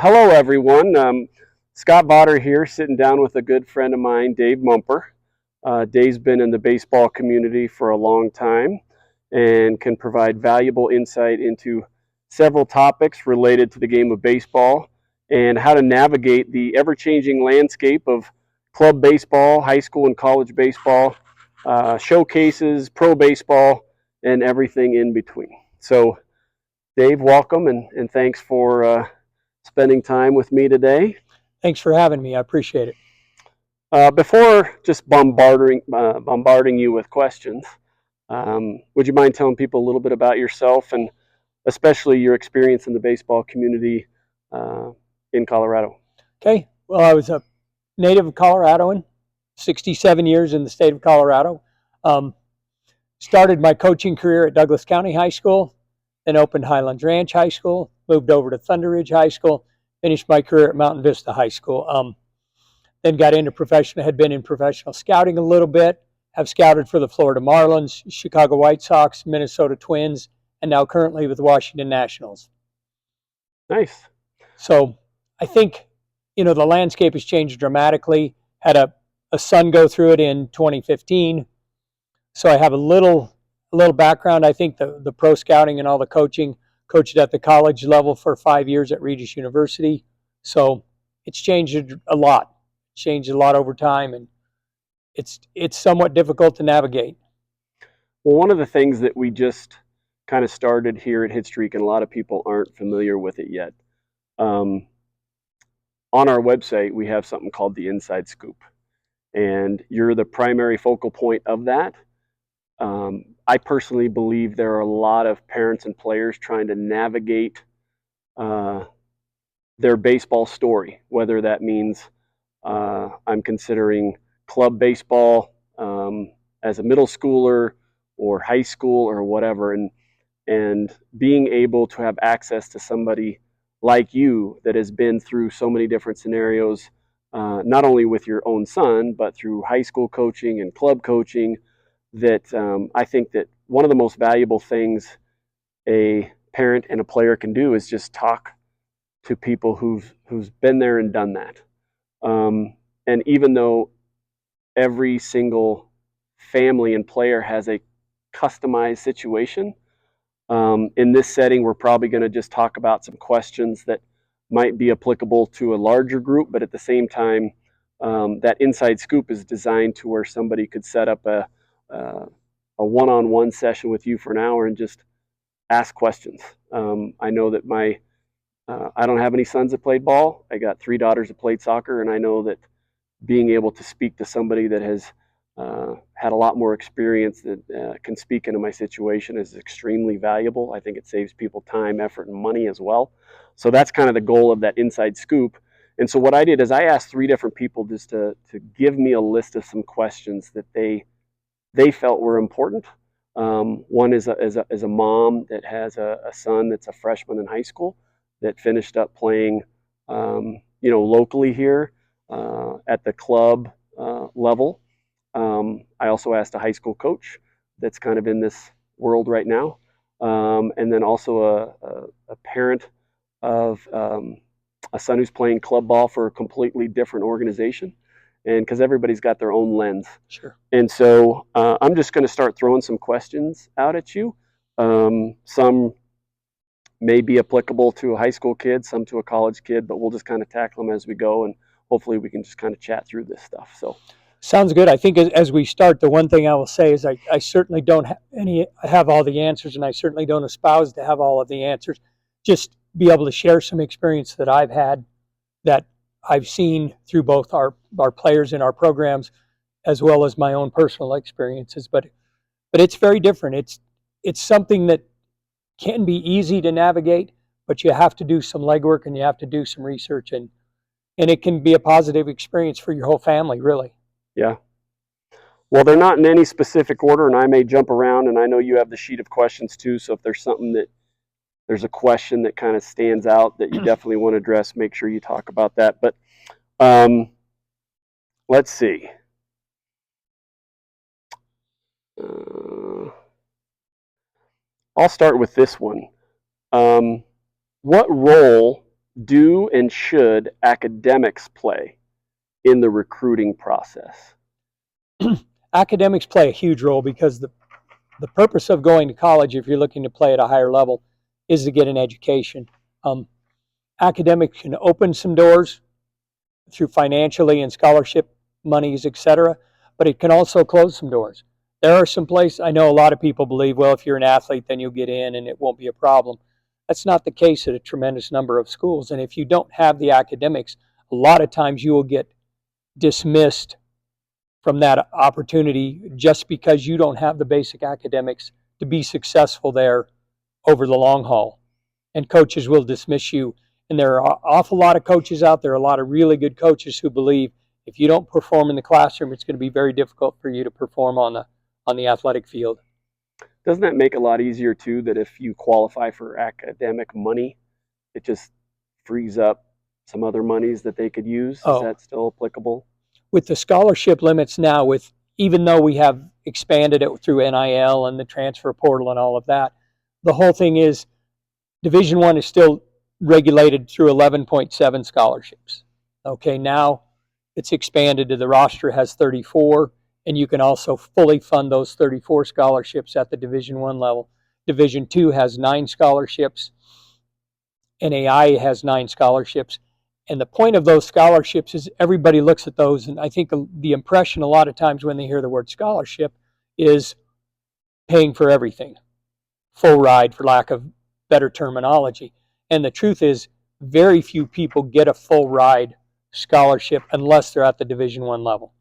Hello, everyone. Scott Vatter here, sitting down with a good friend of mine, Dave Mumper. Dave's been in the baseball community for a long time and can provide valuable insight into several topics related to the game of baseball and how to navigate the ever-changing landscape of club baseball, high school and college baseball, showcases, pro baseball, and everything in between. So, Dave, welcome, and thanks for spending time with me today. Thanks for having me. I appreciate it. Before just bombarding you with questions, would you mind telling people a little bit about yourself and especially your experience in the baseball community in Colorado? Okay. Well, I was a native Coloradoan, 67 years in the state of Colorado. Started my coaching career at Douglas County High School, then opened Highlands Ranch High School, moved over to Thunder Ridge High School, finished my career at Mountain Vista High School. Then got into had been in professional scouting a little bit, have scouted for the Florida Marlins, Chicago White Sox, Minnesota Twins, and now currently with the Washington Nationals. Nice. So I think, the landscape has changed dramatically. Had a son go through it in 2015. So I have a little background. I think the pro scouting and all the coaching, coached at the college level for 5 years at Regis University. So it's changed a lot. Changed a lot over time, and it's somewhat difficult to navigate. Well, one of the things that we just kind of started here at HitStreak, and a lot of people aren't familiar with it yet, on our website, we have something called the Inside Scoop, and you're the primary focal point of that. I personally believe there are a lot of parents and players trying to navigate their baseball story, whether that means I'm considering club baseball as a middle schooler or high school or whatever, and being able to have access to somebody like you that has been through so many different scenarios, not only with your own son, but through high school coaching and club coaching, that I think that one of the most valuable things a parent and a player can do is just talk to people who've been there and done that. And even though every single family and player has a customized situation, in this setting, we're probably going to just talk about some questions that might be applicable to a larger group, but at the same time, that Inside Scoop is designed to where somebody could set up a one-on-one session with you for an hour and just ask questions. I know that I don't have any sons that played ball. I got 3 daughters that played soccer, and I know that being able to speak to somebody that has had a lot more experience that can speak into my situation is extremely valuable. I think it saves people time, effort, and money as well. So that's kind of the goal of that Inside Scoop. And so what I did is I asked 3 different people just to give me a list of some questions that they felt were important. One is a mom that has a son that's a freshman in high school that finished up playing, locally here at the club level. I also asked a high school coach that's kind of in this world right now, and then also a parent of a son who's playing club ball for a completely different organization, and because everybody's got their own lens. Sure. And so I'm just going to start throwing some questions out at you. Some may be applicable to a high school kid, some to a college kid, but we'll just kind of tackle them as we go, and hopefully we can just kind of chat through this stuff. So, sounds good. I think as we start, the one thing I will say is I certainly don't have all the answers, and I certainly don't espouse to have all of the answers. Just be able to share some experience that I've had, that I've seen through both our players in our programs, as well as my own personal experiences. But it's very different. It's something that can be easy to navigate, but you have to do some legwork and you have to do some research, and it can be a positive experience for your whole family, really. Yeah. Well, they're not in any specific order, and I may jump around, and I know you have the sheet of questions too, so if there's a question that kind of stands out that you definitely want to address, make sure you talk about that. But let's see. I'll start with this one. What role do and should academics play in the recruiting process? Academics play a huge role because the purpose of going to college, if you're looking to play at a higher level, is to get an education. Academics can open some doors through financially and scholarship monies, etc., but it can also close some doors. There are some places, I know a lot of people believe, well, if you're an athlete, then you'll get in and it won't be a problem. That's not the case at a tremendous number of schools. And if you don't have the academics, a lot of times you will get dismissed from that opportunity just because you don't have the basic academics to be successful there over the long haul. And coaches will dismiss you. And there are an awful lot of coaches out there, a lot of really good coaches who believe if you don't perform in the classroom, it's going to be very difficult for you to perform on the athletic field. Doesn't that make it a lot easier too, that if you qualify for academic money, it just frees up some other monies that they could use? Is that still applicable? With the scholarship limits now, with even though we have expanded it through NIL and the transfer portal and all of that, the whole thing is Division I is still regulated through 11.7 scholarships. Okay, now it's expanded to the roster has 34, and you can also fully fund those 34 scholarships at the Division I level. Division II has 9 scholarships. NAI has 9 scholarships. And the point of those scholarships is everybody looks at those, and I think the impression a lot of times when they hear the word scholarship is paying for everything, full ride, for lack of better terminology. And the truth is, very few people get a full ride scholarship unless they're at the Division I level.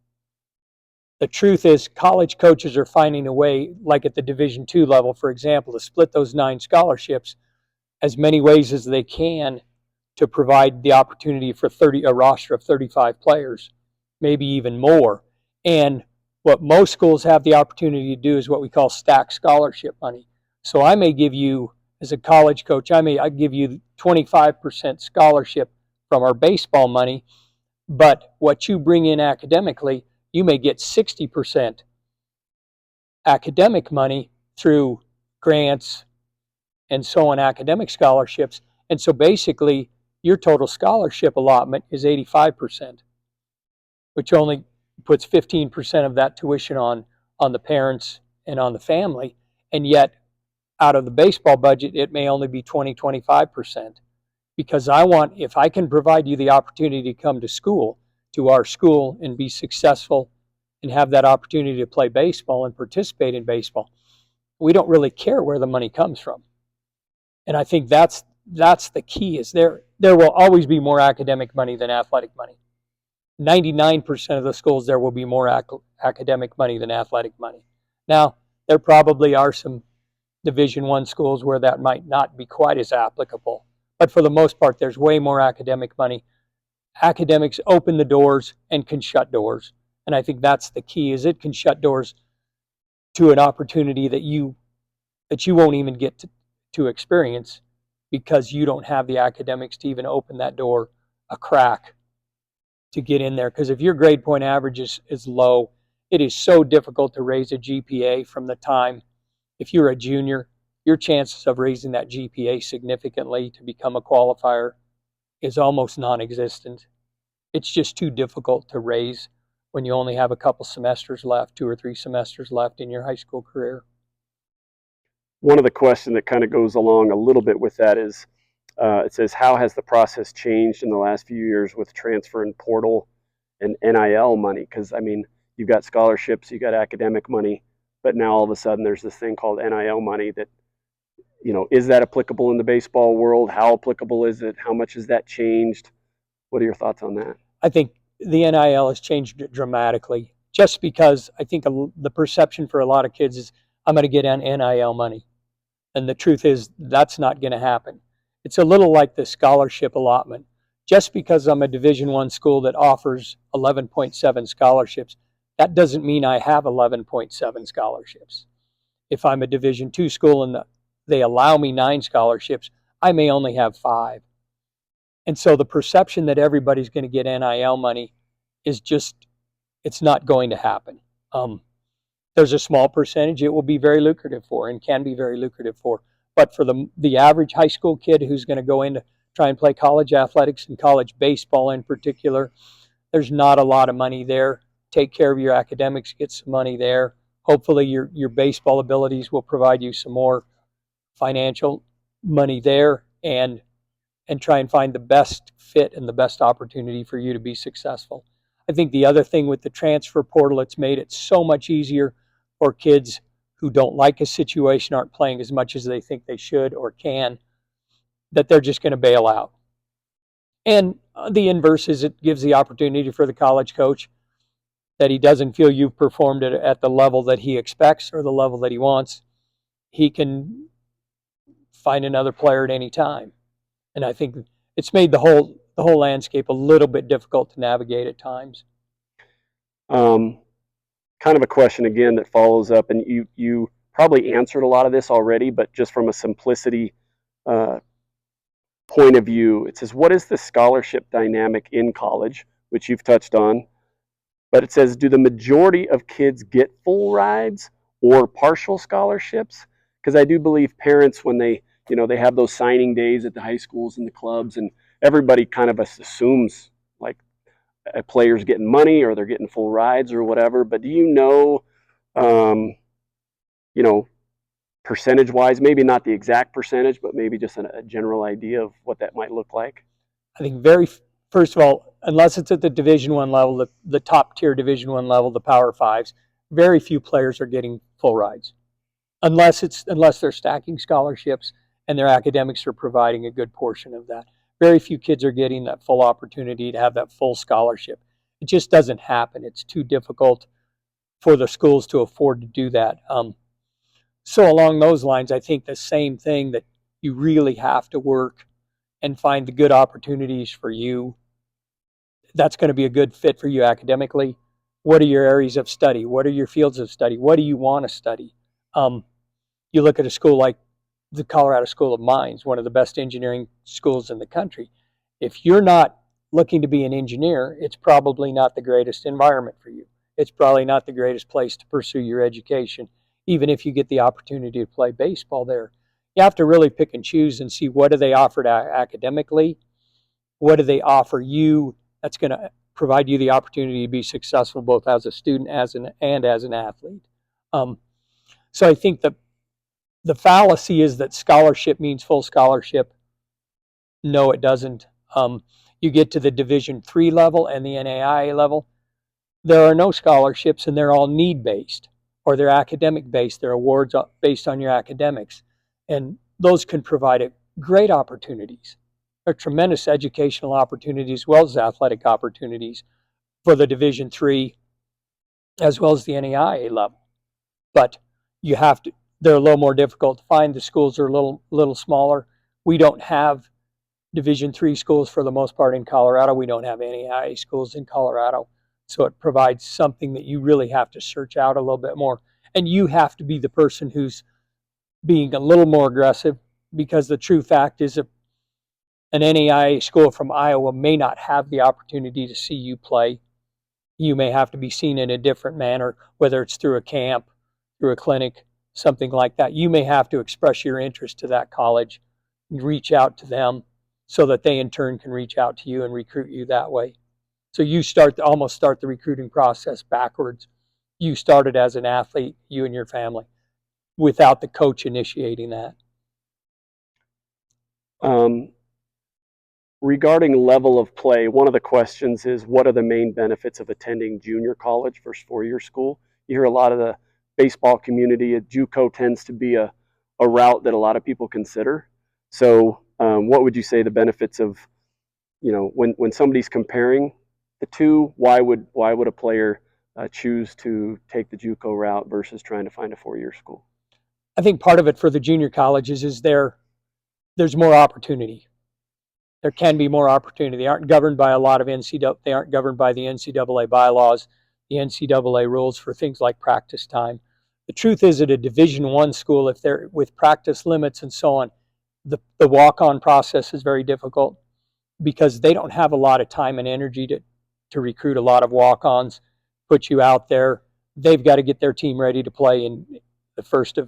The truth is, college coaches are finding a way, like at the Division II level, for example, to split those 9 scholarships as many ways as they can to provide the opportunity for a roster of 35 players, maybe even more. And what most schools have the opportunity to do is what we call stack scholarship money. So I may give you, as a college coach, I give you 25% scholarship from our baseball money, but what you bring in academically, you may get 60% academic money through grants and so on, academic scholarships. And so basically, your total scholarship allotment is 85%, which only puts 15% of that tuition on the parents and on the family. And yet, out of the baseball budget, it may only be 20-25%. Because if I can provide you the opportunity to come to our school, and be successful and have that opportunity to play baseball and participate in baseball, we don't really care where the money comes from. And I think that's the key, is there will always be more academic money than athletic money. 99% of the schools, there will be more academic money than athletic money. Now, there probably are some Division I schools where that might not be quite as applicable. But for the most part, there's way more academic money. Academics open the doors and can shut doors. And I think that's the key, is it can shut doors to an opportunity that you won't even get to experience, because you don't have the academics to even open that door a crack to get in there. Because if your grade point average is low, it is so difficult to raise a GPA from the time, if you're a junior, your chances of raising that GPA significantly to become a qualifier is almost non-existent. It's just too difficult to raise when you only have a couple semesters left, 2 or 3 semesters left in your high school career. One of the questions that kind of goes along a little bit with that is, it says, how has the process changed in the last few years with transfer and portal and NIL money? Because, I mean, you've got scholarships, you've got academic money, but now all of a sudden there's this thing called NIL money that, is that applicable in the baseball world? How applicable is it? How much has that changed? What are your thoughts on that? I think the NIL has changed dramatically, just because I think the perception for a lot of kids is, I'm going to get an NIL money. And the truth is, that's not going to happen. It's a little like the scholarship allotment. Just because I'm a Division I school that offers 11.7 scholarships, that doesn't mean I have 11.7 scholarships. If I'm a Division II school and they allow me 9 scholarships, I may only have 5. And so the perception that everybody's going to get NIL money is just, it's not going to happen. There's a small percentage it will be very lucrative for, and can be very lucrative for. But for the average high school kid who's going to go into try and play college athletics and college baseball in particular. There's not a lot of money there. Take care of your academics, get some money there. Hopefully your baseball abilities will provide you some more financial money there, and try and find the best fit and the best opportunity for you to be successful. I think the other thing with the transfer portal, it's made it so much easier for kids who don't like a situation, aren't playing as much as they think they should or can, that they're just going to bail out. And the inverse is it gives the opportunity for the college coach that he doesn't feel you've performed at the level that he expects or the level that he wants. He can find another player at any time. And I think it's made the whole landscape a little bit difficult to navigate at times. Kind of a question again that follows up, and you probably answered a lot of this already, but just from a simplicity point of view, it says, what is the scholarship dynamic in college, which you've touched on, but it says, do the majority of kids get full rides or partial scholarships? Because I do believe parents, when they have those signing days at the high schools and the clubs, and everybody kind of assumes like a player's getting money or they're getting full rides or whatever. But do you know, percentage wise, maybe not the exact percentage, but maybe just a general idea of what that might look like? I think first of all, unless it's at the Division I level, the top tier Division I level, the Power Fives, very few players are getting full rides, unless they're stacking scholarships and their academics are providing a good portion of that. Very few kids are getting that full opportunity to have that full scholarship. It just doesn't happen. It's too difficult for the schools to afford to do that. So along those lines, I think the same thing, that you really have to work and find the good opportunities for you. That's going to be a good fit for you academically. What are your areas of study? What are your fields of study? What do you want to study? You look at a school like the Colorado School of Mines, one of the best engineering schools in the country. If you're not looking to be an engineer, it's probably not the greatest environment for you. It's probably not the greatest place to pursue your education, even if you get the opportunity to play baseball there. You have to really pick and choose and see, what do they offer academically? What do they offer you that's going to provide you the opportunity to be successful both as a student and as an athlete? So I think the fallacy is that scholarship means full scholarship. No, it doesn't. You get to the Division III level and the NAIA level, there are no scholarships, and they're all need-based, or they're academic-based. They're awards based on your academics. And those can provide great opportunities. They're tremendous educational opportunities, as well as athletic opportunities for the Division III, as well as the NAIA level. But they're a little more difficult to find. The schools are a little smaller. We don't have Division III schools for the most part in Colorado. We don't have NAIA schools in Colorado. So it provides something that you really have to search out a little bit more. And you have to be the person who's being a little more aggressive, because the true fact is that an NAIA school from Iowa may not have the opportunity to see you play. You may have to be seen in a different manner, whether it's through a camp, through a clinic, something like that. You may have to express your interest to that college, reach out to them so that they in turn can reach out to you and recruit you that way. So you almost start the recruiting process backwards. You started as an athlete, you and your family, without the coach initiating that. Regarding level of play, one of the questions is, what are the main benefits of attending junior college versus four-year school? You hear a lot of the baseball community, a JUCO tends to be a route that a lot of people consider. So what would you say the benefits of, when somebody's comparing the two, why would a player choose to take the JUCO route versus trying to find a four-year school? I think part of it for the junior colleges is there's more opportunity. There can be more opportunity. They aren't governed by a lot of they aren't governed by the NCAA bylaws, the NCAA rules for things like practice time. The truth is, at a Division I school, if they're with practice limits and so on, the walk-on process is very difficult, because they don't have a lot of time and energy to recruit a lot of walk-ons, put you out there. They've got to get their team ready to play in the 1st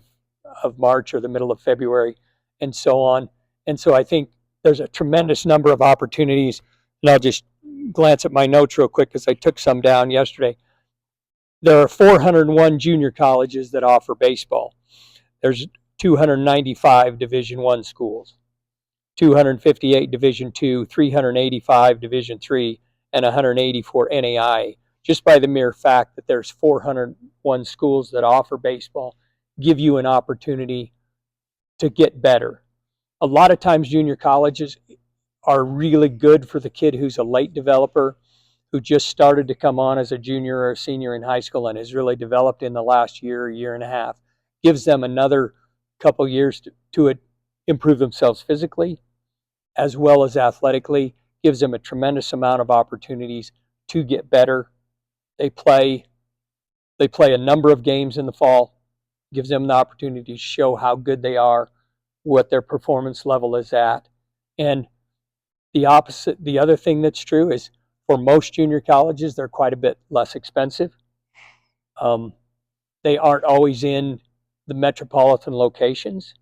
of March or the middle of February, and so on. And so I think there's a tremendous number of opportunities. And I'll just glance at my notes real quick because I took some down yesterday. There are 401 junior colleges that offer baseball. There's 295 Division I schools, 258 Division II, 385 Division III, and 184 NAIA. Just by the mere fact that there's 401 schools that offer baseball, give you an opportunity to get better. A lot of times junior colleges are really good for the kid who's a late developer, who just started to come on as a junior or a senior in high school and has really developed in the last year and a half. Gives them another couple years to improve themselves physically as well as athletically. Gives them a tremendous amount of opportunities to get better. They play a number of games in the fall. Gives them the opportunity to show how good they are, what their performance level is at. And the other thing that's true is for most junior colleges, they're quite a bit less expensive. They aren't always in the metropolitan locations,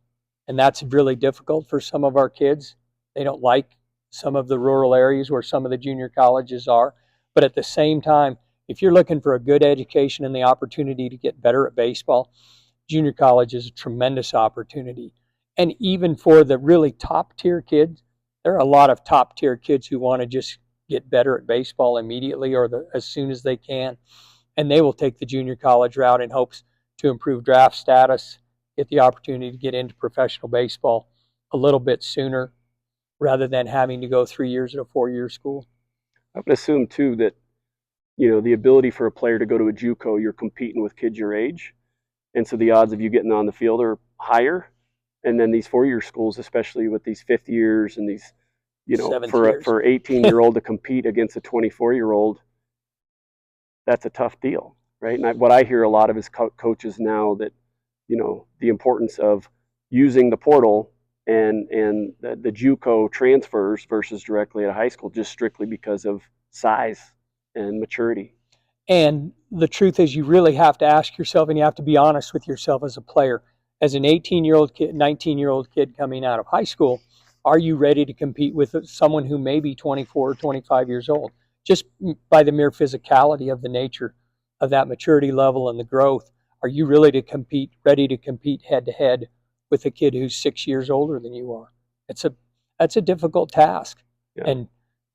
and that's really difficult for some of our kids. They don't like some of the rural areas where some of the junior colleges are. But at the same time, if you're looking for a good education and the opportunity to get better at baseball, junior college is a tremendous opportunity. And even for the really top tier kids, there are a lot of top tier kids who want to just get better at baseball immediately or as soon as they can. And they will take the junior college route in hopes to improve draft status, get the opportunity to get into professional baseball a little bit sooner rather than having to go 3 years at a 4-year school. I would assume too that, you know, the ability for a player to go to a JUCO, you're competing with kids your age, and so the odds of you getting on the field are higher. And then these 4-year schools, especially with these 5th years and these, you know, for 18-year-old to compete against a 24-year-old, that's a tough deal, right? And what I hear a lot of is coaches now that, you know, the importance of using the portal and the JUCO transfers versus directly at a high school, just strictly because of size and maturity. And the truth is, you really have to ask yourself, and you have to be honest with yourself as a player. As an 18-year-old kid, 19-year-old kid coming out of high school, are you ready to compete with someone who may be 24 or 25 years old? Just by the mere physicality of the nature of that maturity level and the growth, are you really ready to compete head-to-head with a kid who's 6 years older than you are? That's a difficult task. Yeah.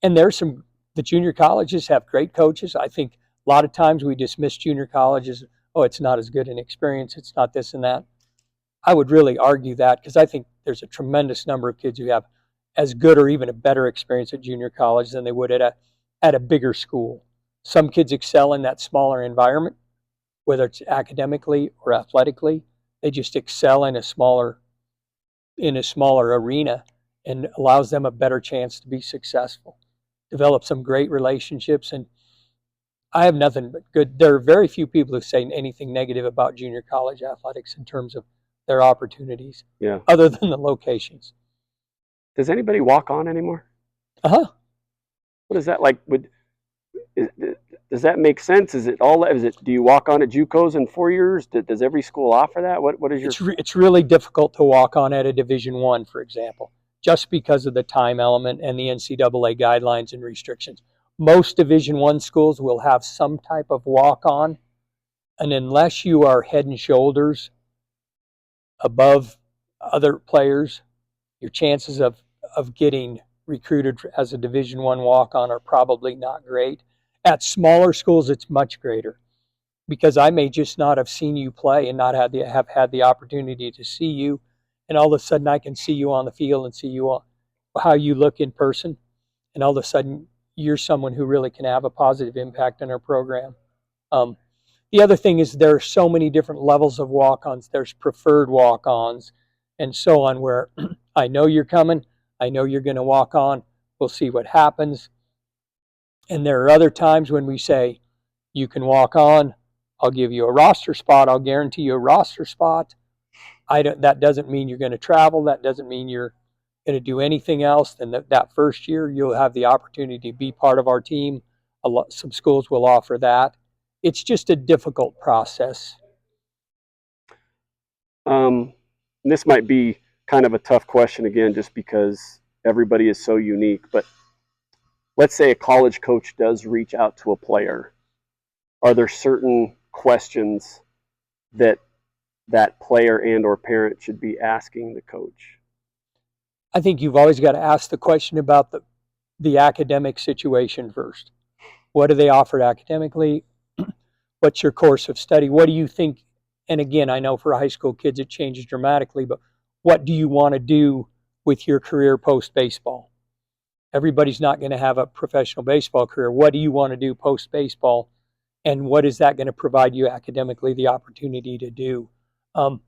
And the junior colleges have great coaches. I think a lot of times we dismiss junior colleges, oh, it's not as good an experience, it's not this and that. I would really argue that because I think there's a tremendous number of kids who have as good or even a better experience at junior college than they would at a bigger school. Some kids excel in that smaller environment, whether it's academically or athletically. They just excel in a smaller arena and allows them a better chance to be successful, develop some great relationships. And I have nothing but good. There are very few people who say anything negative about junior college athletics in terms of their opportunities, other than the locations. Does anybody walk on anymore? What is that like? Does that make sense? Is it do you walk on at JUCOs in 4 years? Does every school offer that? What is your? It's really difficult to walk on at a Division I, for example, just because of the time element and the NCAA guidelines and restrictions. Most Division I schools will have some type of walk on, and unless you are head and shoulders above other players, your chances of getting recruited as a Division I walk-on are probably not great. At smaller schools, it's much greater because I may just not have seen you play and not have had the opportunity to see you, and all of a sudden I can see you on the field and see you how you look in person, and all of a sudden you're someone who really can have a positive impact on our program. The other thing is there are so many different levels of walk-ons. There's preferred walk-ons and so on, where I know you're coming, I know you're going to walk on, we'll see what happens. And there are other times when we say, you can walk on, I'll give you a roster spot, I'll guarantee you a roster spot. That doesn't mean you're going to travel, that doesn't mean you're going to do anything else. Then that first year, you'll have the opportunity to be part of our team. Some schools will offer that. It's just a difficult process. This might be kind of a tough question again, just because everybody is so unique. But let's say a college coach does reach out to a player. Are there certain questions that that player and or parent should be asking the coach? I think you've always got to ask the question about the academic situation first. What do they offer academically? What's your course of study? What do you think? And again, I know for high school kids it changes dramatically, but what do you want to do with your career post baseball? Everybody's not going to have a professional baseball career. What do you want to do post baseball? And what is that going to provide you academically the opportunity to do? Um,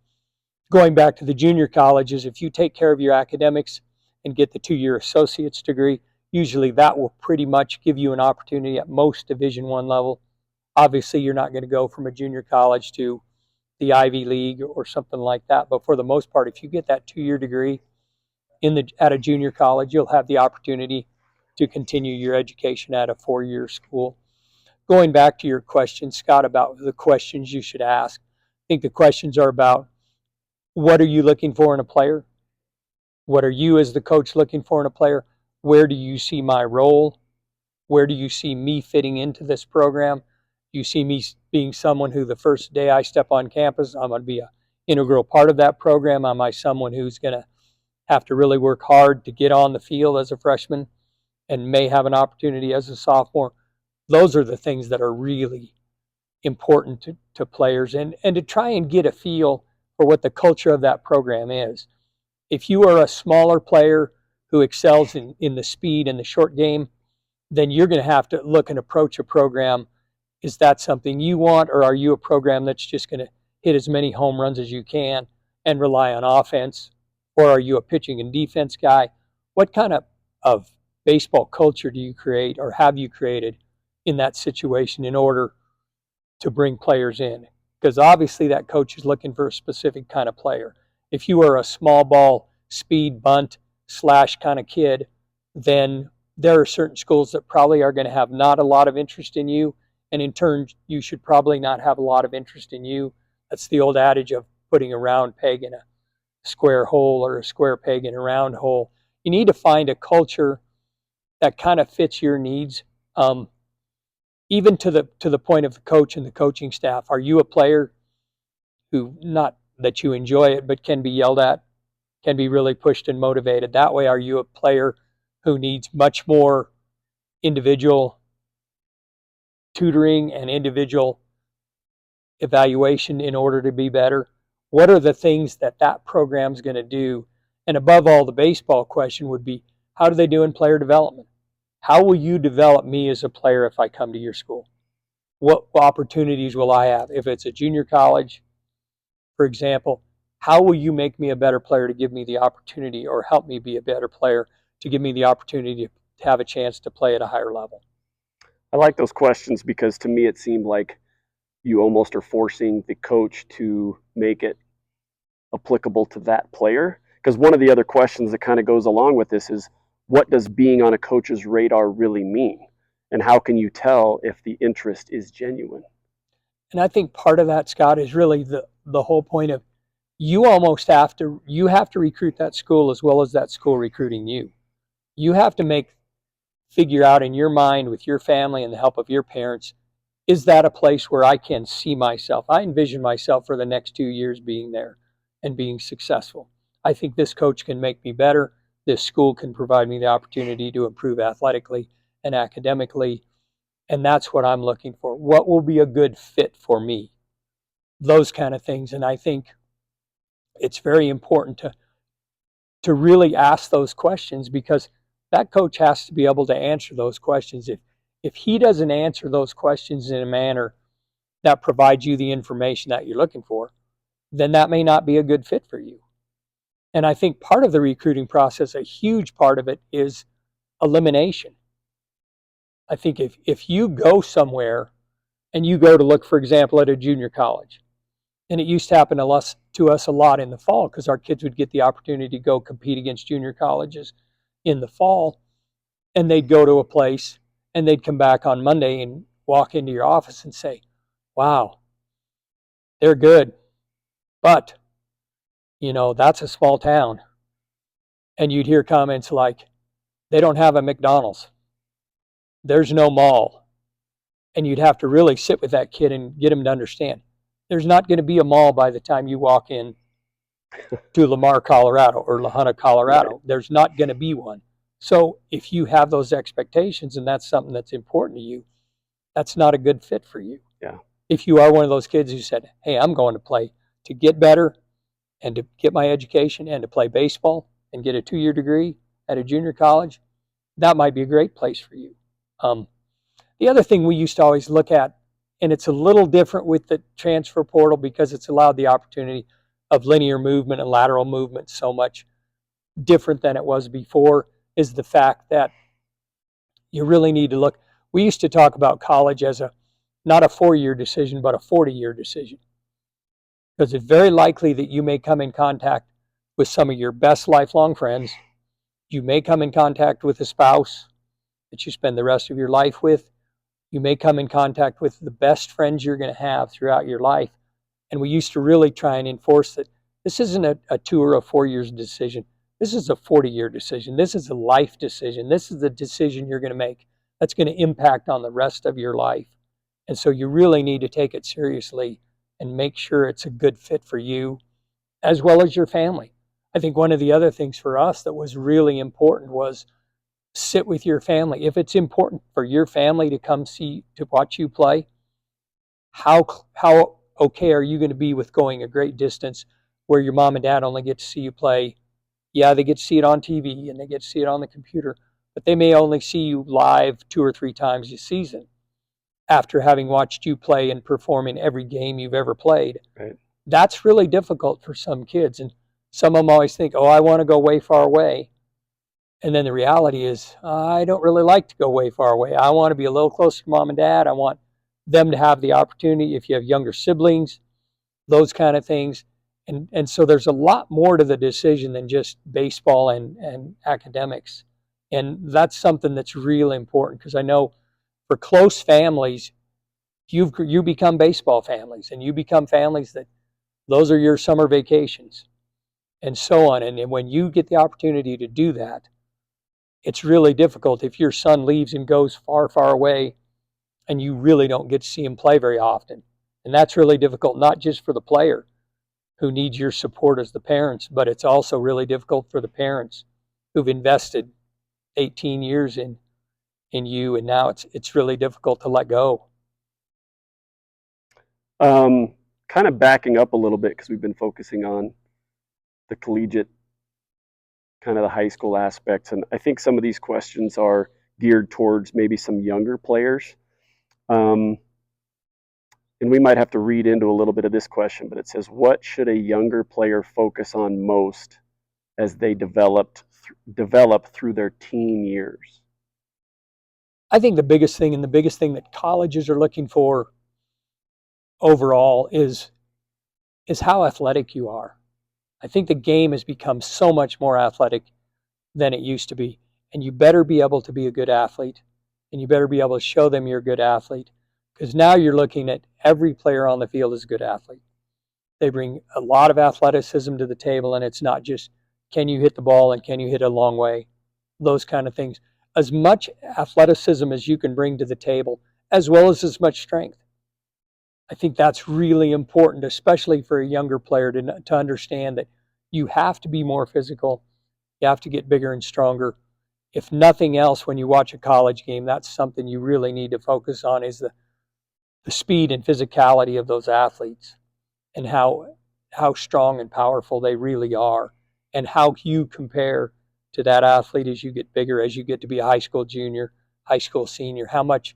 Going back to the junior colleges, if you take care of your academics and get the 2-year associate's degree, usually that will pretty much give you an opportunity at most Division I level. Obviously, you're not going to go from a junior college to the Ivy League or something like that. But for the most part, if you get that 2-year degree at a junior college, you'll have the opportunity to continue your education at a 4-year school. Going back to your question, Scott, about the questions you should ask, I think the questions are about what are you looking for in a player? What are you as the coach looking for in a player? Where do you see my role? Where do you see me fitting into this program? Do you see me being someone who the first day I step on campus, I'm going to be an integral part of that program? Am I someone who's going to have to really work hard to get on the field as a freshman and may have an opportunity as a sophomore? Those are the things that are really important to players, and to try and get a feel for what the culture of that program is. If you are a smaller player who excels in the speed and the short game, then you're going to have to look and approach a program. Is that something you want, or are you a program that's just going to hit as many home runs as you can and rely on offense? Or are you a pitching and defense guy? What kind of baseball culture do you create, or have you created in that situation in order to bring players in? Because obviously that coach is looking for a specific kind of player. If you are a small ball, speed, bunt, slash kind of kid, then there are certain schools that probably are going to have not a lot of interest in you. And in turn, you should probably not have a lot of interest in you. That's the old adage of putting a round peg in a square hole or a square peg in a round hole. You need to find a culture that kind of fits your needs. Even to the point of the coach and the coaching staff. Are you a player who, not that you enjoy it, but can be yelled at, can be really pushed and motivated? That way, are you a player who needs much more individual tutoring and individual evaluation in order to be better? What are the things that that program's going to do? And above all, the baseball question would be, how do they do in player development? How will you develop me as a player if I come to your school? What opportunities will I have? If it's a junior college, for example, how will you make me a better player to give me the opportunity, or help me be a better player to give me the opportunity to have a chance to play at a higher level? I like those questions because to me it seemed like you almost are forcing the coach to make it applicable to that player. Because one of the other questions that kind of goes along with this is, what does being on a coach's radar really mean? And how can you tell if the interest is genuine? And I think part of that, Scott, is really the whole point of you have to recruit that school as well as that school recruiting you. You have to figure out in your mind with your family and the help of your parents, is that a place where I can see myself? I envision myself for the next 2 years being there and being successful. I think this coach can make me better. This school can provide me the opportunity to improve athletically and academically. And that's what I'm looking for. What will be a good fit for me? Those kind of things. And I think it's very important to really ask those questions, because that coach has to be able to answer those questions. If he doesn't answer those questions in a manner that provides you the information that you're looking for, then that may not be a good fit for you. And I think part of the recruiting process, a huge part of it, is elimination. I think if you go somewhere and you go to look, for example, at a junior college, and it used to happen to us a lot in the fall, because our kids would get the opportunity to go compete against junior colleges in the fall, and they'd go to a place and they'd come back on Monday and walk into your office and say, wow, they're good, but that's a small town. And you'd hear comments like, they don't have a McDonald's, there's no mall. And you'd have to really sit with that kid and get him to understand there's not going to be a mall by the time you walk in to Lamar, Colorado, or La Junta, Colorado. Right. There's not going to be one. So if you have those expectations and that's something that's important to you, that's not a good fit for you. Yeah. If you are one of those kids who said, hey, I'm going to play to get better and to get my education and to play baseball and get a 2-year degree at a junior college, that might be a great place for you. The other thing we used to always look at, and it's a little different with the transfer portal because it's allowed the opportunity of linear movement and lateral movement so much different than it was before, is the fact that you really need to look. We used to talk about college as not a 4-year decision, but a 40-year decision. Because it's very likely that you may come in contact with some of your best lifelong friends. You may come in contact with a spouse that you spend the rest of your life with. You may come in contact with the best friends you're going to have throughout your life. And we used to really try and enforce that this isn't a 2 or a 4 years decision. This is a 40-year decision. This is a life decision. This is the decision you're going to make that's going to impact on the rest of your life. And so you really need to take it seriously and make sure it's a good fit for you as well as your family. I think one of the other things for us that was really important was sit with your family. If it's important for your family to come to watch you play, how okay are you going to be with going a great distance where your mom and dad only get to see you play? Yeah, they get to see it on TV and they get to see it on the computer, but they may only see you live 2 or 3 times a season after having watched you play and perform in every game you've ever played. Right. That's really difficult for some kids. And some of them always think, oh, I want to go way far away. And then the reality is, I don't really like to go way far away. I want to be a little closer to mom and dad. I want them to have the opportunity, if you have younger siblings, those kind of things. And so there's a lot more to the decision than just baseball and academics. And that's something that's really important because I know for close families, you become baseball families and you become families that those are your summer vacations and so on. And when you get the opportunity to do that, it's really difficult if your son leaves and goes far, far away and you really don't get to see him play very often. And that's really difficult, not just for the player who needs your support as the parents, but it's also really difficult for the parents who've invested 18 years in you, and now it's really difficult to let go. Kind of backing up a little bit because we've been focusing on the collegiate, kind of the high school aspects, and I think some of these questions are geared towards maybe some younger players. And we might have to read into a little bit of this question, but it says, what should a younger player focus on most as they develop through their teen years? I think the biggest thing, and the biggest thing that colleges are looking for overall, is how athletic you are. I think the game has become so much more athletic than it used to be. And you better be able to be a good athlete, and you better be able to show them you're a good athlete, because now you're looking at every player on the field as a good athlete. They bring a lot of athleticism to the table, and it's not just can you hit the ball and can you hit it a long way, those kind of things. As much athleticism as you can bring to the table, as well as much strength. I think that's really important, especially for a younger player to understand that you have to be more physical. You have to get bigger and stronger. If nothing else, when you watch a college game, that's something you really need to focus on, is the speed and physicality of those athletes and how strong and powerful they really are, and how you compare to that athlete as you get bigger, as you get to be a high school junior, high school senior. How much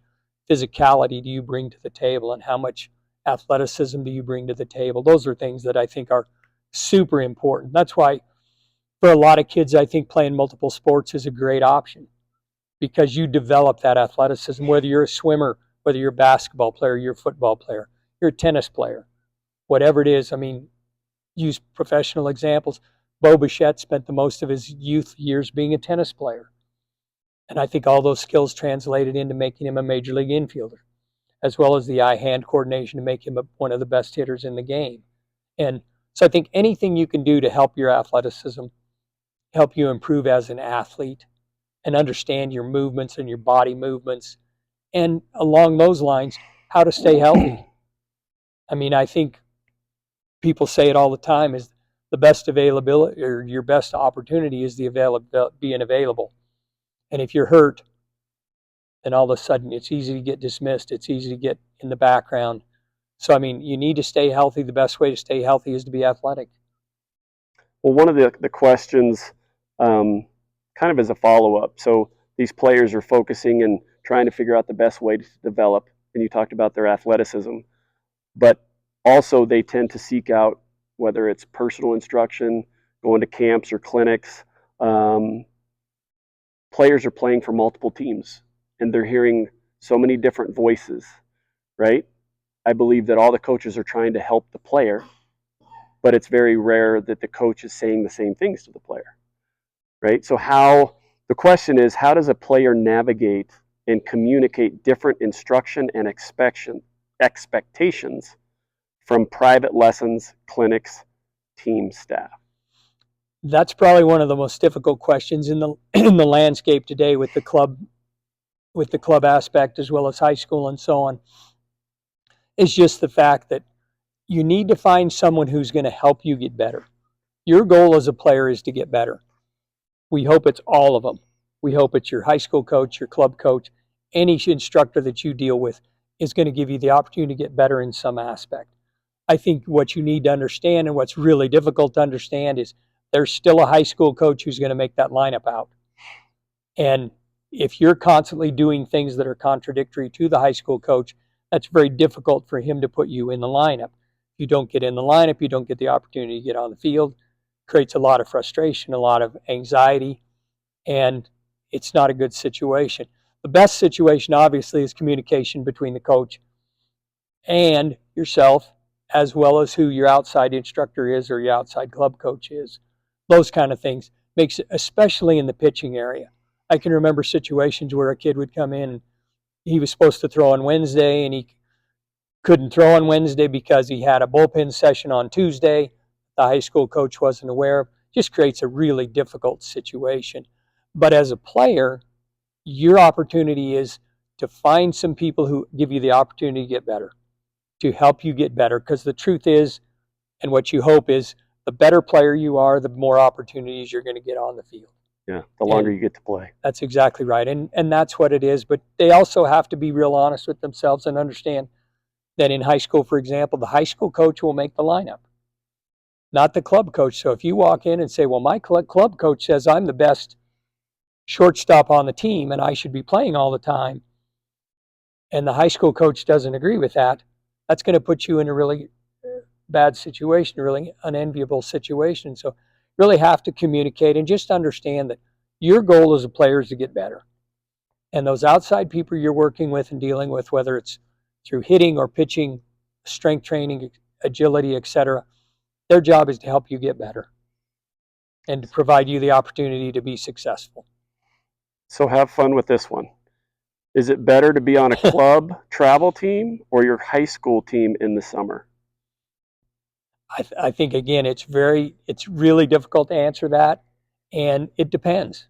physicality do you bring to the table, and how much athleticism do you bring to the table? Those are things that I think are super important. That's why for a lot of kids, I think playing multiple sports is a great option, because you develop that athleticism, whether you're a swimmer, whether you're a basketball player, you're a football player, you're a tennis player, whatever it is. I mean, use professional examples. Bo Bichette spent the most of his youth years being a tennis player. And I think all those skills translated into making him a major league infielder, as well as the eye-hand coordination to make him one of the best hitters in the game. And so I think anything you can do to help your athleticism help you improve as an athlete and understand your movements and your body movements. And along those lines, how to stay healthy. I mean, I think people say it all the time is the best availability or your best opportunity is being available. And if you're hurt, then all of a sudden it's easy to get dismissed. It's easy to get in the background. So, I mean, you need to stay healthy. The best way to stay healthy is to be athletic. Well, one of the questions, kind of as a follow-up, so these players are focusing and trying to figure out the best way to develop, and you talked about their athleticism, but also they tend to seek out, whether it's personal instruction, going to camps or clinics. Players are playing for multiple teams, and they're hearing so many different voices, right? I believe that all the coaches are trying to help the player, but it's very rare that the coach is saying the same things to the player, right? So the question is, how does a player navigate and communicate different instruction and expectations from private lessons, clinics, team staff? That's probably one of the most difficult questions in the in the landscape today with the club aspect as well as high school and so on. Is just the fact that you need to find someone who's going to help you get better. Your goal as a player is to get better. We hope it's all of them. We hope it's your high school coach, your club coach, any instructor that you deal with is going to give you the opportunity to get better in some aspect. I think what you need to understand and what's really difficult to understand is there's still a high school coach who's going to make that lineup out. And if you're constantly doing things that are contradictory to the high school coach, that's very difficult for him to put you in the lineup. You don't get in the lineup, you don't get the opportunity to get on the field, creates a lot of frustration, a lot of anxiety, and it's not a good situation. The best situation, obviously, is communication between the coach and yourself, as well as who your outside instructor is or your outside club coach is. Those kind of things makes it, especially in the pitching area. I can remember situations where a kid would come in and he was supposed to throw on Wednesday and he couldn't throw on Wednesday because he had a bullpen session on Tuesday. The high school coach wasn't aware of. Just creates a really difficult situation. But as a player, your opportunity is to find some people who give you the opportunity to get better, to help you get better. Because the truth is, and what you hope is, the better player you are, the more opportunities you're going to get on the field. Yeah, the longer you get to play. That's exactly right. And that's what it is. But they also have to be real honest with themselves and understand that in high school, for example, the high school coach will make the lineup, not the club coach. So if you walk in and say, well, my club coach says I'm the best shortstop on the team and I should be playing all the time, and the high school coach doesn't agree with that, that's going to put you in a really bad situation, a really unenviable situation. So really have to communicate and just understand that your goal as a player is to get better. And those outside people you're working with and dealing with, whether it's through hitting or pitching, strength training, agility, etc., their job is to help you get better and to provide you the opportunity to be successful. So have fun with this one. Is it better to be on a club travel team or your high school team in the summer? I think, again, it's really difficult to answer that, and it depends.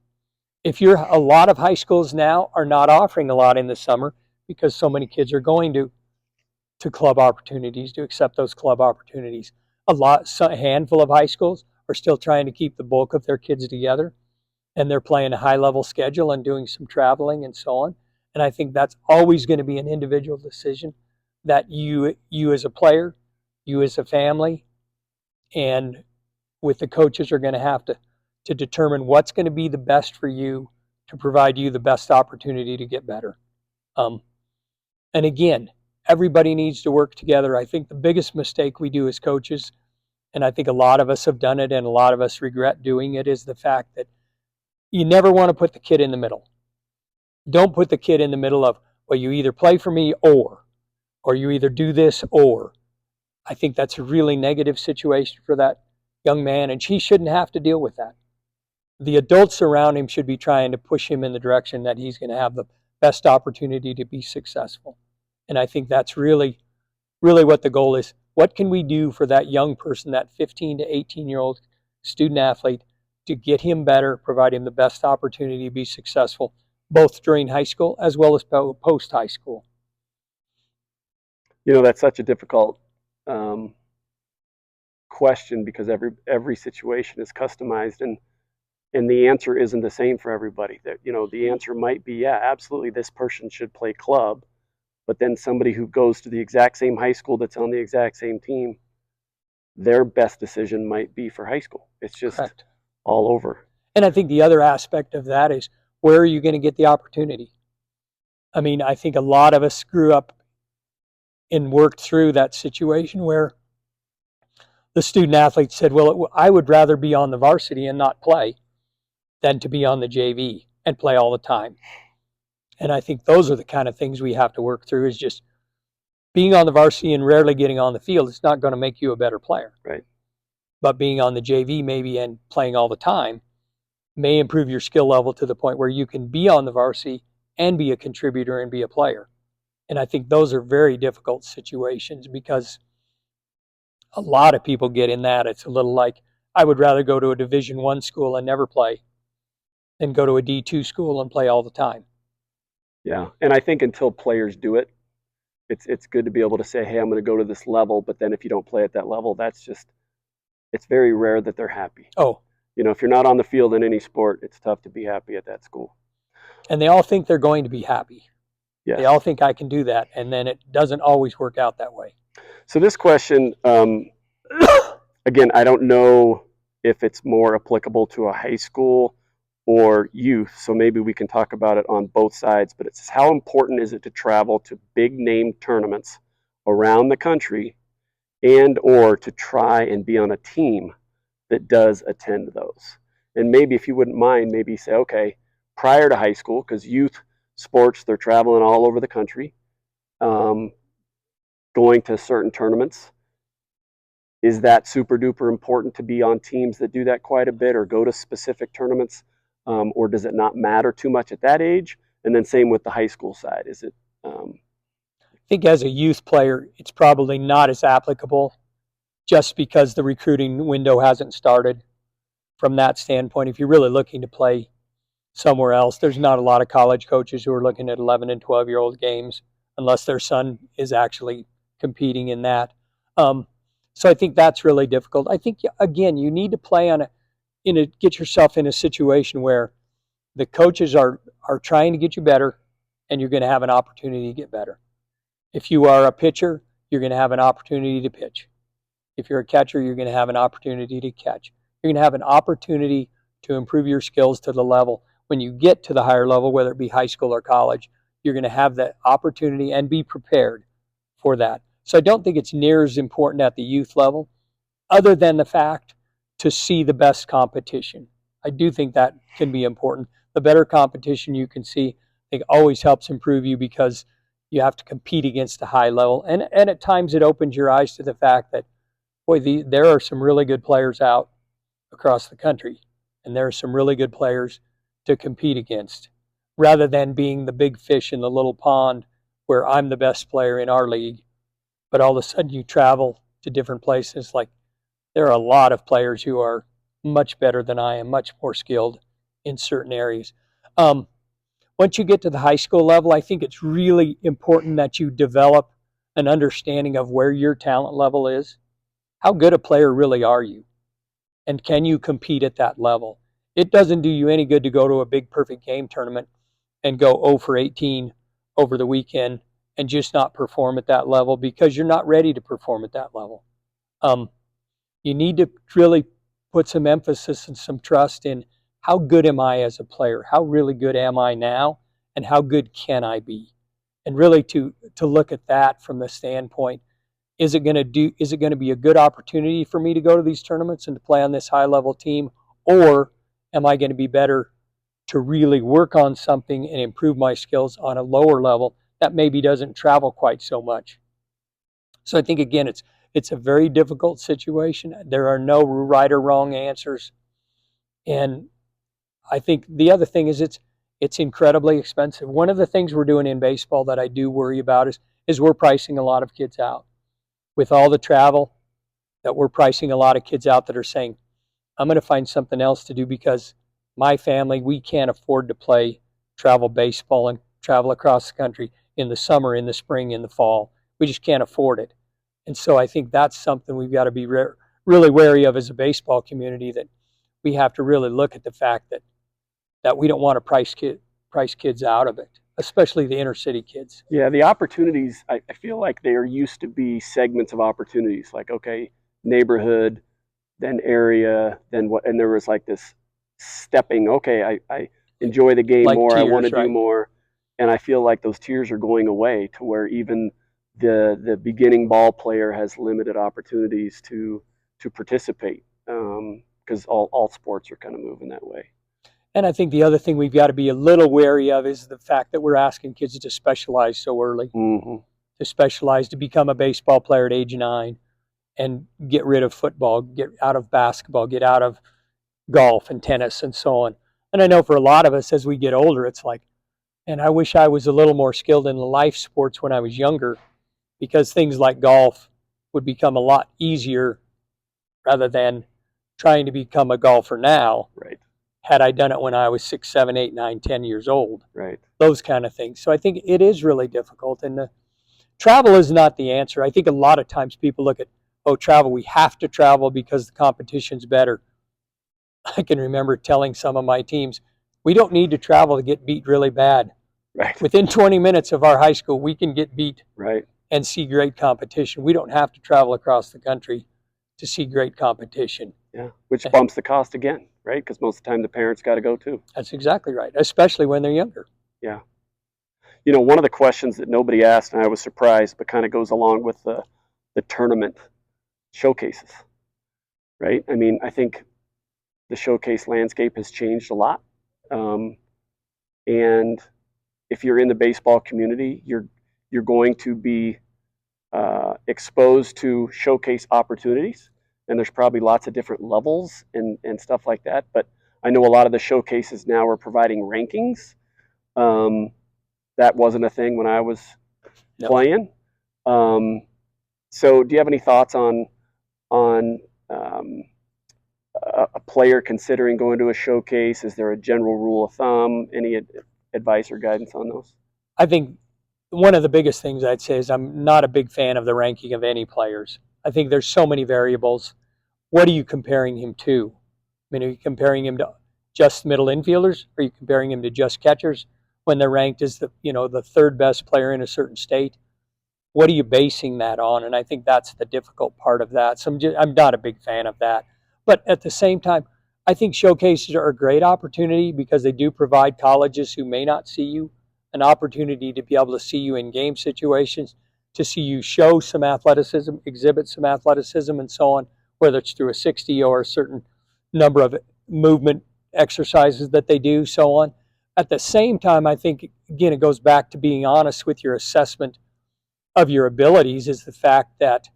If a lot of high schools now are not offering a lot in the summer because so many kids are going to club opportunities, to accept those club opportunities. A handful of high schools are still trying to keep the bulk of their kids together, and they're playing a high-level schedule and doing some traveling and so on. And I think that's always going to be an individual decision that you as a player, you as a family, and with the coaches are going to have to determine what's going to be the best for you to provide you the best opportunity to get better. And again, everybody needs to work together. I think the biggest mistake we do as coaches, and I think a lot of us have done it and a lot of us regret doing it, is the fact that you never want to put the kid in the middle. Don't put the kid in the middle of, well, you either play for me or you either do this or. I think that's a really negative situation for that young man, and he shouldn't have to deal with that. The adults around him should be trying to push him in the direction that he's going to have the best opportunity to be successful. And I think that's really, really what the goal is. What can we do for that young person, that 15 to 18-year-old student athlete, to get him better, provide him the best opportunity to be successful, both during high school as well as post high school. That's such a difficult question, because every situation is customized, and the answer isn't the same for everybody. That the answer might be, yeah, absolutely, this person should play club, but then somebody who goes to the exact same high school that's on the exact same team, their best decision might be for high school. It's just Correct. All over. And I think the other aspect of that is, where are you going to get the opportunity? I mean, I think a lot of us grew up and worked through that situation where the student athlete said, well, I would rather be on the varsity and not play than to be on the JV and play all the time. And I think those are the kind of things we have to work through, is just being on the varsity and rarely getting on the field. It's not going to make you a better player. Right. But being on the JV maybe and playing all the time may improve your skill level to the point where you can be on the varsity and be a contributor and be a player. And I think those are very difficult situations, because a lot of people get in that. It's a little like, I would rather go to a Division I school and never play than go to a D2 school and play all the time. Yeah, and I think until players do it, it's good to be able to say, hey, I'm going to go to this level, but then if you don't play at that level, it's very rare that they're happy. Oh. If you're not on the field in any sport, it's tough to be happy at that school. And they all think they're going to be happy. Yes. They all think I can do that, and then it doesn't always work out that way. So this question, again, I don't know if it's more applicable to a high school or youth, so maybe we can talk about it on both sides, but it says, how important is it to travel to big name tournaments around the country, and or to try and be on a team that does attend those? And maybe, if you wouldn't mind, maybe say, okay, prior to high school, because youth sports, they're traveling all over the country, going to certain tournaments. Is that super duper important to be on teams that do that quite a bit, or go to specific tournaments? Or does it not matter too much at that age? And then same with the high school side. Is it? I think as a youth player, it's probably not as applicable, just because the recruiting window hasn't started. From that standpoint, if you're really looking to play somewhere else, there's not a lot of college coaches who are looking at 11 and 12-year-old games, unless their son is actually competing in that. So I think that's really difficult. I think, again, you need to play get yourself in a situation where the coaches are trying to get you better, and you're going to have an opportunity to get better. If you are a pitcher, you're going to have an opportunity to pitch. If you're a catcher, you're going to have an opportunity to catch. You're going to have an opportunity to improve your skills to the level. When you get to the higher level, whether it be high school or college, you're going to have that opportunity and be prepared for that. So I don't think it's near as important at the youth level, other than the fact to see the best competition. I do think that can be important. The better competition you can see, I think, always helps improve you, because you have to compete against a high level. And at times it opens your eyes to the fact that, boy, there are some really good players out across the country, and there are some really good players to compete against, rather than being the big fish in the little pond where I'm the best player in our league, but all of a sudden you travel to different places. Like, there are a lot of players who are much better than I am, much more skilled in certain areas. Once you get to the high school level, I think it's really important that you develop an understanding of where your talent level is. How good a player really are you? And can you compete at that level? It doesn't do you any good to go to a big perfect game tournament and go 0 for 18 over the weekend and just not perform at that level, because you're not ready to perform at that level. You need to really put some emphasis and some trust in, how good am I as a player? How really good am I now? And how good can I be? And really to look at that from the standpoint, is it going to be a good opportunity for me to go to these tournaments and to play on this high level team? Or am I going to be better to really work on something and improve my skills on a lower level that maybe doesn't travel quite so much? So I think, again, it's a very difficult situation. There are no right or wrong answers. And I think the other thing is it's incredibly expensive. One of the things we're doing in baseball that I do worry about is we're pricing a lot of kids out. With all the travel, that we're pricing a lot of kids out that are saying, I'm going to find something else to do because my family, we can't afford to play travel baseball and travel across the country in the summer, in the spring, in the fall. We just can't afford it. And so I think that's something we've got to be really wary of as a baseball community, that we have to really look at the fact that we don't want to price kids out of it, especially the inner city kids. Yeah, the opportunities, I feel like there used to be segments of opportunities, like, okay, neighborhood, then area, then what, and there was like this stepping, okay, I enjoy the game Like more, I want to tiers, do right? more. And I feel like those tiers are going away to where even the beginning ball player has limited opportunities to participate, because all sports are kind of moving that way. And I think the other thing we've got to be a little wary of is the fact that we're asking kids to specialize so early, Mm-hmm. to specialize, to become a baseball player at age 9 and get rid of football, get out of basketball, get out of golf and tennis and so on. And I know for a lot of us as we get older, it's like, and I wish I was a little more skilled in the life sports when I was younger, because things like golf would become a lot easier rather than trying to become a golfer now. Right. Had I done it when I was 6, 7, 8, 9, 10 years old, Right. those kind of things. So I think it is really difficult. And the travel is not the answer. I think a lot of times people look at, oh, travel, we have to travel because the competition's better. I can remember telling some of my teams, we don't need to travel to get beat really bad. Right. Within 20 minutes of our high school, we can get beat Right. and see great competition. We don't have to travel across the country to see great competition. Yeah, which bumps the cost again, right? Because most of the time the parents got to go too. That's exactly right, especially when they're younger. Yeah. You know, one of the questions that nobody asked, and I was surprised, but kind of goes along with the tournament showcases, right? I mean, I think the showcase landscape has changed a lot. And if you're in the baseball community, you're going to be exposed to showcase opportunities, and there's probably lots of different levels and stuff like that. But I know a lot of the showcases now are providing rankings. That wasn't a thing when I was playing. So, do you have any thoughts on a player considering going to a showcase? Is there a general rule of thumb? Any advice or guidance on those? I think one of the biggest things I'd say is I'm not a big fan of the ranking of any players. I think there's so many variables. What are you comparing him to? I mean, are you comparing him to just middle infielders? Are you comparing him to just catchers when they're ranked as the third best player in a certain state? What are you basing that on? And I think that's the difficult part of that. So I'm not a big fan of that. But at the same time, I think showcases are a great opportunity because they do provide colleges who may not see you an opportunity to be able to see you in game situations, to see you show some athleticism, exhibit some athleticism, and so on, whether it's through a 60 or a certain number of movement exercises that they do, so on. At the same time, I think, again, it goes back to being honest with your assessment of your abilities, is the fact that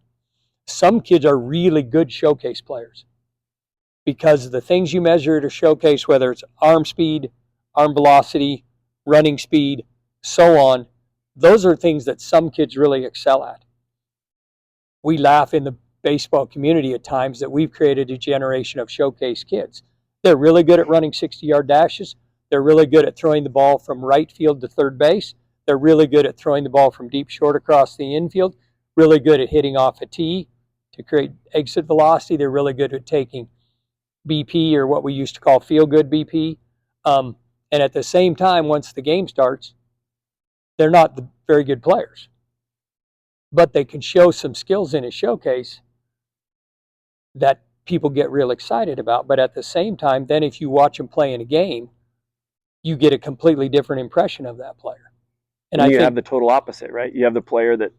some kids are really good showcase players because the things you measure at a showcase, whether it's arm speed, arm velocity, running speed, so on, those are things that some kids really excel at. We laugh in the baseball community at times that we've created a generation of showcase kids. They're really good at running 60-yard dashes. They're really good at throwing the ball from right field to third base. They're really good at throwing the ball from deep short across the infield, really good at hitting off a tee to create exit velocity. They're really good at taking BP, or what we used to call feel-good BP. And at the same time, once the game starts, they're not the very good players. But they can show some skills in a showcase that people get real excited about. But at the same time, then if you watch them play in a game, you get a completely different impression of that player. And you have the total opposite, right? You have the player that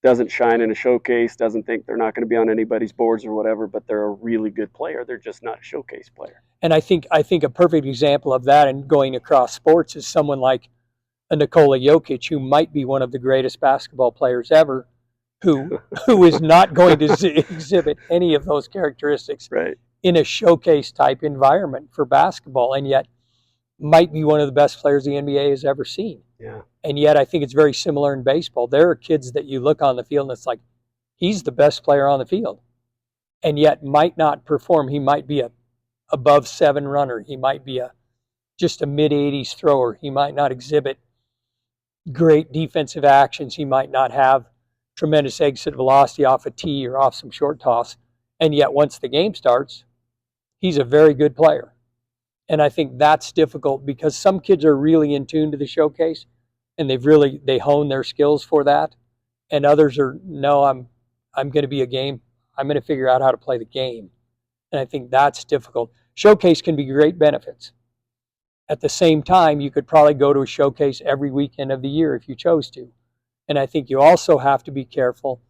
doesn't shine in a showcase, doesn't think they're not going to be on anybody's boards or whatever, but they're a really good player. They're just not a showcase player. And I think a perfect example of that, and going across sports, is someone like a Nikola Jokic, who might be one of the greatest basketball players ever, who is not going to exhibit any of those characteristics right. in a showcase type environment for basketball, and yet might be one of the best players the NBA has ever seen. Yeah. And yet I think it's very similar in baseball. There are kids that you look on the field and it's like, he's the best player on the field, and yet might not perform. He might be a above 7 runner. He might be just a mid-80s thrower. He might not exhibit great defensive actions. He might not have tremendous exit velocity off a tee or off some short toss. And yet once the game starts, he's a very good player. And I think that's difficult because some kids are really in tune to the showcase and they hone their skills for that. And others are, no, I'm going to be a game. I'm going to figure out how to play the game. And I think that's difficult. Showcase can be great benefits. At the same time, you could probably go to a showcase every weekend of the year if you chose to. And I think you also have to be careful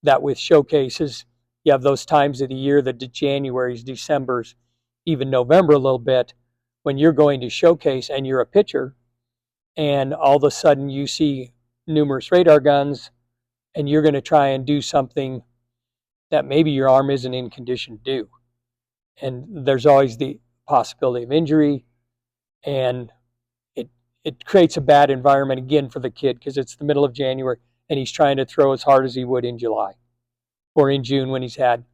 that with showcases, you have those times of the year, the Januaries, Decembers, even November a little bit, when you're going to showcase and you're a pitcher, and all of a sudden you see numerous radar guns, and you're going to try and do something that maybe your arm isn't in condition to do. And there's always the possibility of injury, and it creates a bad environment again for the kid because it's the middle of January and he's trying to throw as hard as he would in July or in June when he's had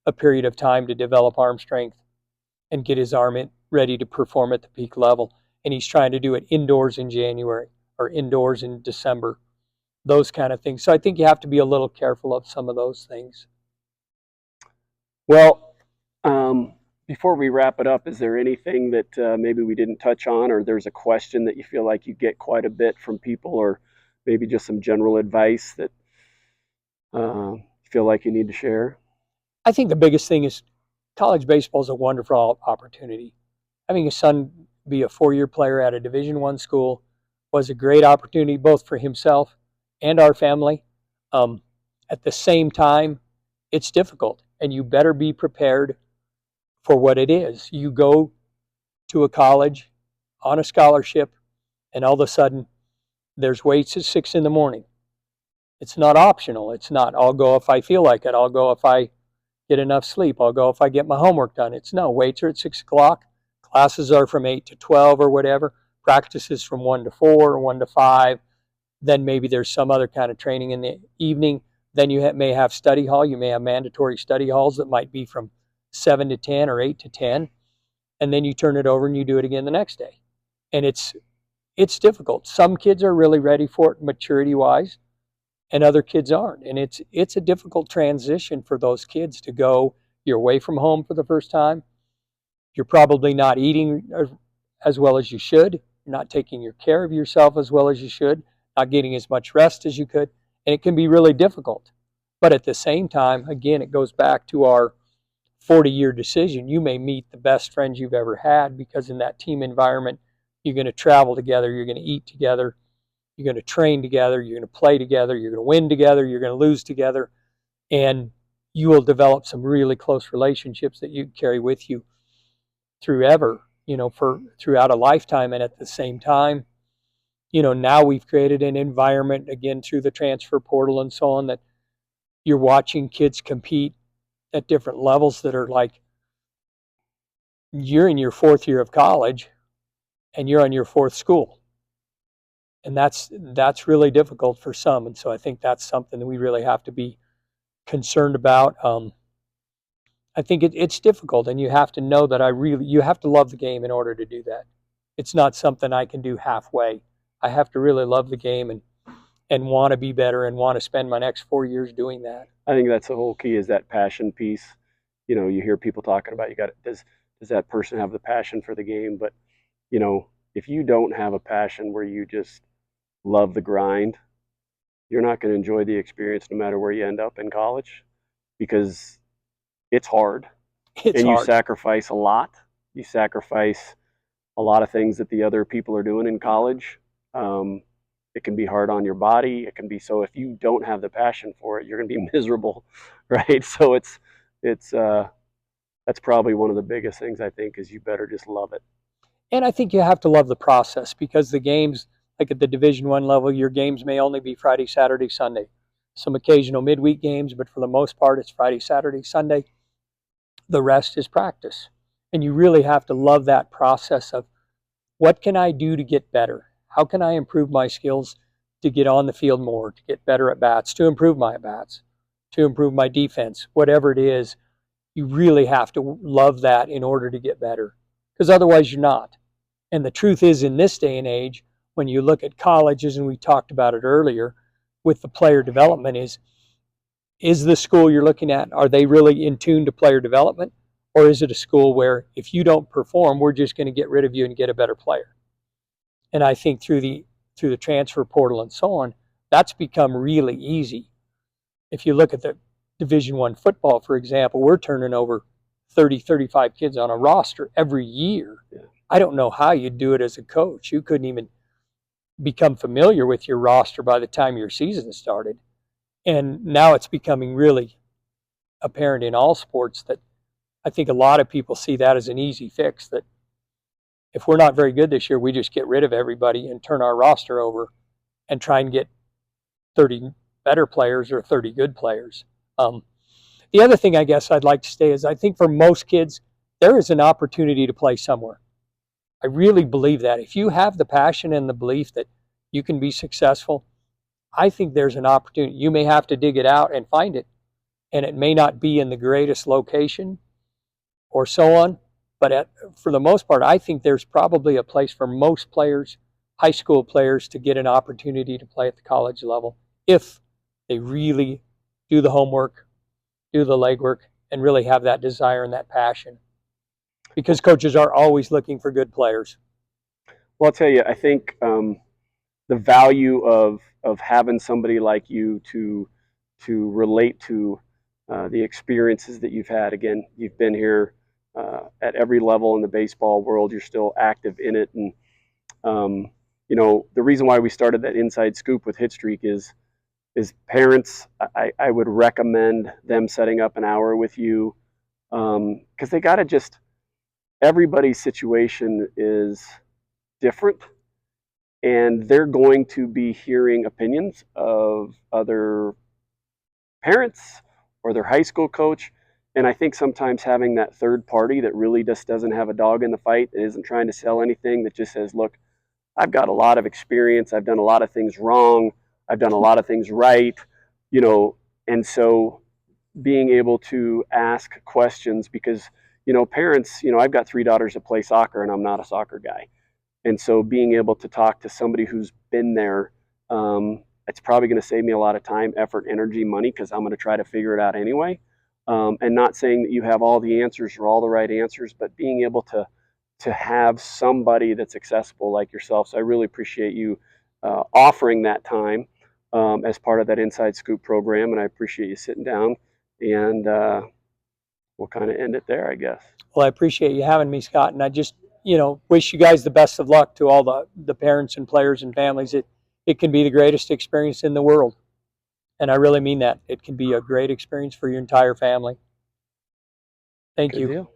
a period of time to develop arm strength and get his arm ready to perform at the peak level. And he's trying to do it indoors in January or indoors in December, those kind of things. So I think you have to be a little careful of some of those things. Well, before we wrap it up, is there anything that maybe we didn't touch on, or there's a question that you feel like you get quite a bit from people, or maybe just some general advice that you feel like you need to share? I think the biggest thing is college baseball is a wonderful opportunity. Having a son be a 4-year player at a Division I school was a great opportunity both for himself and our family. At the same time, it's difficult, and you better be prepared for what it is. You go to a college on a scholarship, and all of a sudden, there's weights at 6 in the morning. It's not optional. It's not, I'll go if I feel like it. I'll go if I get enough sleep. I'll go if I get my homework done. It's no, weights are at 6 o'clock. Classes are from 8 to 12 or whatever. Practices from 1 to 4 or 1 to 5. Then maybe there's some other kind of training in the evening. Then you may have study hall. You may have mandatory study halls that might be from 7 to 10 or 8 to 10. And then you turn it over and you do it again the next day. And it's difficult. Some kids are really ready for it maturity-wise, and other kids aren't. And it's a difficult transition for those kids to go, you're away from home for the first time. You're probably not eating as well as you should. You're not taking your care of yourself as well as you should, not getting as much rest as you could. And it can be really difficult. But at the same time, again, it goes back to our 40-year decision. You may meet the best friends you've ever had because in that team environment, you're going to travel together, you're going to eat together, you're going to train together, you're going to play together, you're going to win together, you're going to lose together, and you will develop some really close relationships that you carry with you throughout a lifetime. And at the same time, now we've created an environment, again, through the transfer portal and so on, that you're watching kids compete at different levels that are like, you're in your 4th year of college and you're on your 4th school. And that's really difficult for some. And so I think that's something that we really have to be concerned about. I think it's difficult, and you have to know that you have to love the game in order to do that. It's not something I can do halfway. I have to really love the game and want to be better and want to spend my next 4 years doing that. I think that's the whole key, is that passion piece. You hear people talking about, does that person have the passion for the game? But if you don't have a passion where you just love the grind, you're not going to enjoy the experience no matter where you end up in college, because it's hard. You sacrifice a lot. You sacrifice a lot of things that the other people are doing in college. It can be hard on your body. It can be, so if you don't have the passion for it, you're going to be miserable, right? So it's that's probably one of the biggest things, I think, is you better just love it. And I think you have to love the process, because the games, like at the Division I level, your games may only be Friday, Saturday, Sunday. Some occasional midweek games, but for the most part, it's Friday, Saturday, Sunday. The rest is practice. And you really have to love that process of, what can I do to get better? How can I improve my skills to get on the field more, to get better at bats, to improve my at bats, to improve my defense, whatever it is. You really have to love that in order to get better, because otherwise you're not. And the truth is, in this day and age, when you look at colleges, and we talked about it earlier with the player development, is the school you're looking at, are they really in tune to player development? Or is it a school where if you don't perform, we're just going to get rid of you and get a better player? And I think through the transfer portal and so on, that's become really easy. If you look at the Division I football, for example, we're turning over 30, 35 kids on a roster every year. Yeah. I don't know how you do it as a coach. You couldn't even become familiar with your roster by the time your season started. And now it's becoming really apparent in all sports that I think a lot of people see that as an easy fix, that if we're not very good this year, we just get rid of everybody and turn our roster over and try and get 30 better players or 30 good players. The other thing I guess I'd like to say is I think for most kids, there is an opportunity to play somewhere. I really believe that. If you have the passion and the belief that you can be successful, I think there's an opportunity. You may have to dig it out and find it, and it may not be in the greatest location or so on, but for the most part, I think there's probably a place for most players, high school players, to get an opportunity to play at the college level if they really do the homework, do the legwork, and really have that desire and that passion. Because coaches are always looking for good players. Well, I'll tell you, I think the value of having somebody like you to relate to the experiences that you've had. Again, you've been here at every level in the baseball world. You're still active in it, and the reason why we started that inside scoop with HitStreak is parents. I would recommend them setting up an hour with you because they got to just. Everybody's situation is different, and they're going to be hearing opinions of other parents or their high school coach. And I think sometimes having that third party that really just doesn't have a dog in the fight, that isn't trying to sell anything, that just says, look, I've got a lot of experience, I've done a lot of things wrong, I've done a lot of things right, and so being able to ask questions, because parents, I've got 3 daughters that play soccer and I'm not a soccer guy. And so being able to talk to somebody who's been there, it's probably going to save me a lot of time, effort, energy, money, because I'm going to try to figure it out anyway. And not saying that you have all the answers or all the right answers, but being able to have somebody that's accessible like yourself. So I really appreciate you offering that time as part of that Inside Scoop program. And I appreciate you sitting down, and we'll kind of end it there, I guess. Well, I appreciate you having me, Scott, and I just, wish you guys the best of luck, to all the parents and players and families. It can be the greatest experience in the world, and I really mean that. It can be a great experience for your entire family. Thank you. Good deal.